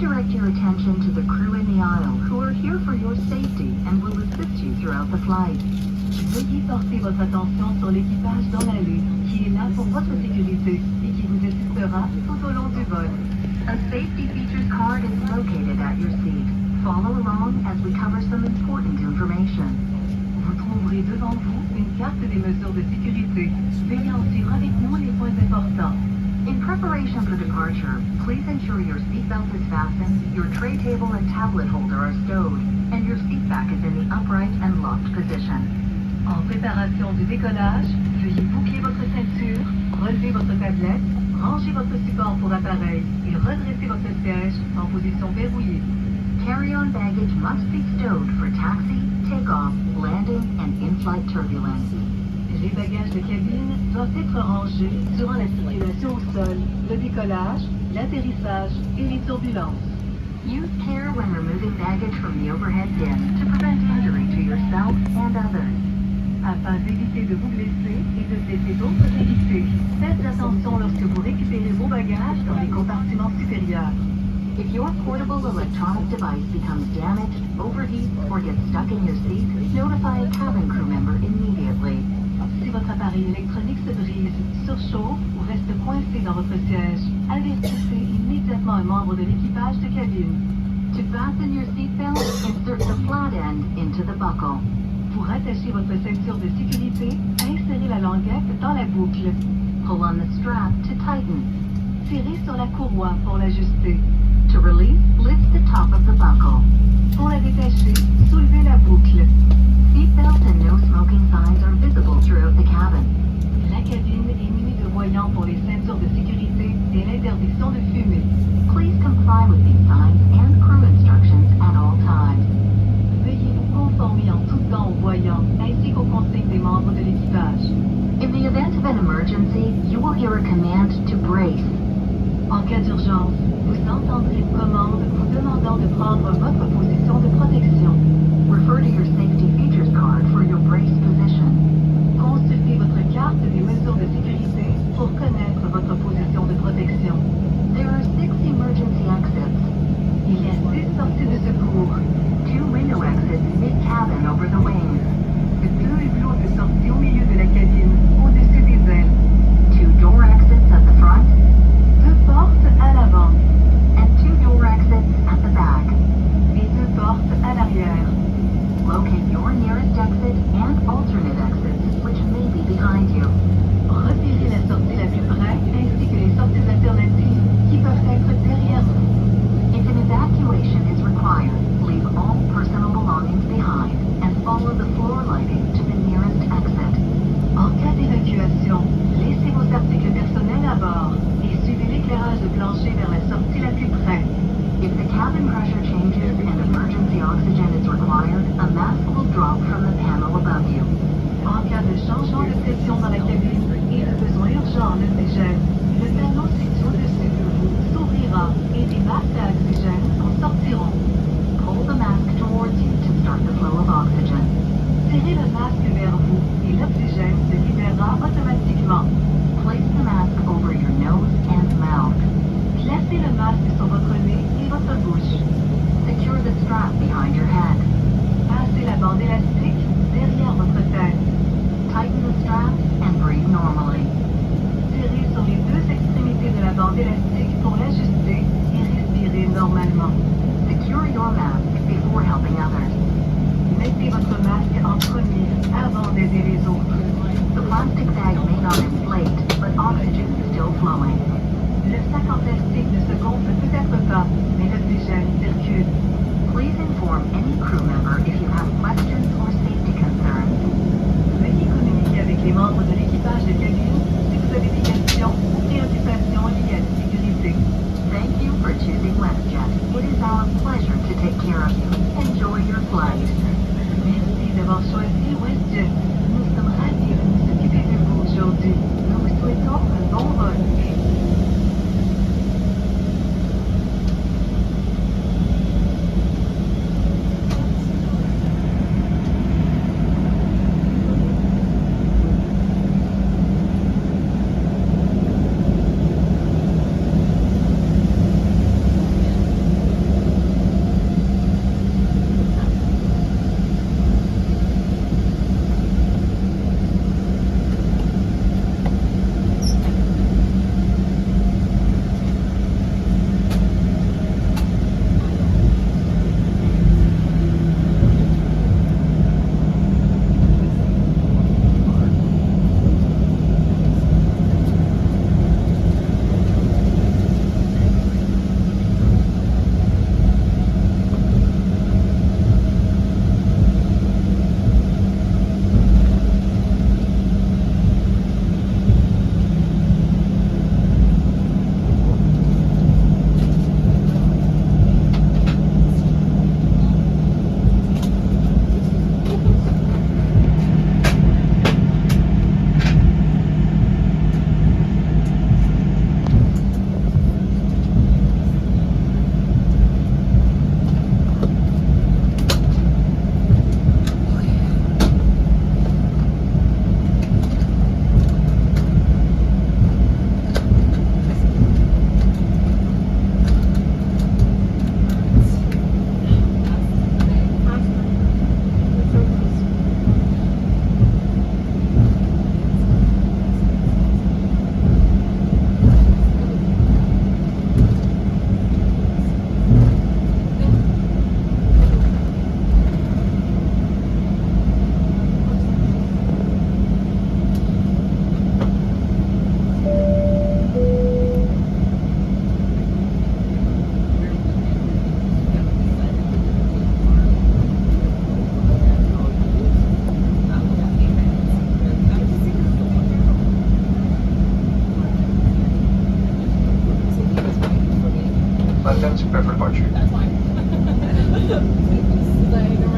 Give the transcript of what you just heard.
direct your attention to the crew in the aisle who are here for your safety and will assist you throughout the flight. Veuillez porter votre attention sur l'équipage dans l'allée, qui est là pour votre sécurité et qui vous assistera tout au long du vol. A safety features card is located at your seat. Follow along as we cover some important information. Vous trouverez devant vous une carte des mesures de sécurité. Veuillez en suivre avec nous les points importants. In preparation for departure, please ensure your seatbelt is fastened, your tray table and tablet holder are stowed, and your seat back is in the upright and locked position. En préparation du décollage, veuillez boucler votre ceinture, relever votre tablette, ranger votre support pour appareil et redresser votre siège en position verrouillée. Carry-on baggage must be stowed for taxi, takeoff, landing, and in-flight turbulence. Les bagages de cabine doivent être rangés durant la circulation au sol, le décollage, l'atterrissage et les turbulences. Use care when removing baggage from the overhead bin to prevent injury to yourself and others. Afin d'éviter de vous blesser et de blesser d'autres invités, faites attention lorsque vous récupérez vos bagages dans les compartiments supérieurs. If your portable electronic device becomes damaged, overheats, or gets stuck in your seat, notify a cabin crew member immediately. Si votre appareil électronique se brise, surchauffe ou reste coincé dans votre siège, avertissez immédiatement un membre de l'équipage de cabine. To fasten your seatbelt, insert the flat end into the buckle. Pour attacher votre ceinture de sécurité, insérez la languette dans la boucle. Pull on the strap to tighten. Tirez sur la courroie pour l'ajuster. To release, lift the top of the buckle. Pour la détacher, soulevez la boucle. Seatbelt and no smoking signs are visible throughout the cabin. La cabine est munie de voyants pour les ceintures de sécurité et l'interdiction de fumer. Please comply with these signs and crew instructions at all times. Veuillez vous conformer en tout temps aux voyants ainsi qu'aux consignes des membres de l'équipage. In the event of an emergency, you will hear a command to brace. En cas d'urgence, vous entendrez une commande vous demandant de prendre votre position de protection. Refer to your safety features card for your brace position. Consultez votre carte des mesures de sécurité pour connaître votre position de protection. There are 6 emergency exits. Il y a 6 sorties de secours. 2 window exits mid-cabin over the wings. 2 hublots de sortie au milieu de la cabine, au-dessus des ailes. 2 door exits at the front. 2 portes à l'avant. And 2 door exits at the back. Et 2 portes à l'arrière. Locate your nearest exit and alternate exits, which may be behind you. Repérez la sortie la plus près ainsi que les sorties alternatives qui peuvent être derrière vous. If an evacuation is required, leave all personal belongings behind and follow the floor lighting to the nearest exit. En cas d'évacuation, laissez vos articles personnels à bord et suivez l'éclairage de plancher vers la sortie la plus près. If the cabin pressure changes and emergency oxygen is required, a mask will drop from the panel above you. En cas de changement de pression dans la cabine et de besoin urgent en oxygène, le panneau situé au-dessus de vous s'ouvrira et des masques à oxygène en sortiront. Pull the mask towards you to start the flow of oxygen. Tirez le masque vers vous et l'oxygène se libérera automatiquement. Place the mask over your nose and mouth. Placez le masque sur votre nez et votre bouche. Secure the strap behind your head. Passez la bande élastique derrière votre tête. Tighten the straps and breathe normally. Tirez sur les 2 extrémités de la bande élastique pour l'ajuster et respirez normalement. Secure your mask before helping others. Mettez votre masque en premier avant d'aider les autres. The plastic bag may not inflate, but oxygen is still flowing. Le sac en plastique ne se gonfle peut-être pas, mais l'oxygène circule. Please inform any crew member if you have questions or safety concerns. Veuillez communiquer avec les membres de l'équipage de cabine si vous avez des questions ou préoccupations liées à la sécurité. Thank you for choosing WestJet. It is our pleasure to take care of you. Enjoy your flight. Merci d'avoir choisi WestJet. Nous sommes ravis de nous occuper de vous aujourd'hui. Nous vous souhaitons un bon vol. departure. That's fine. Since I never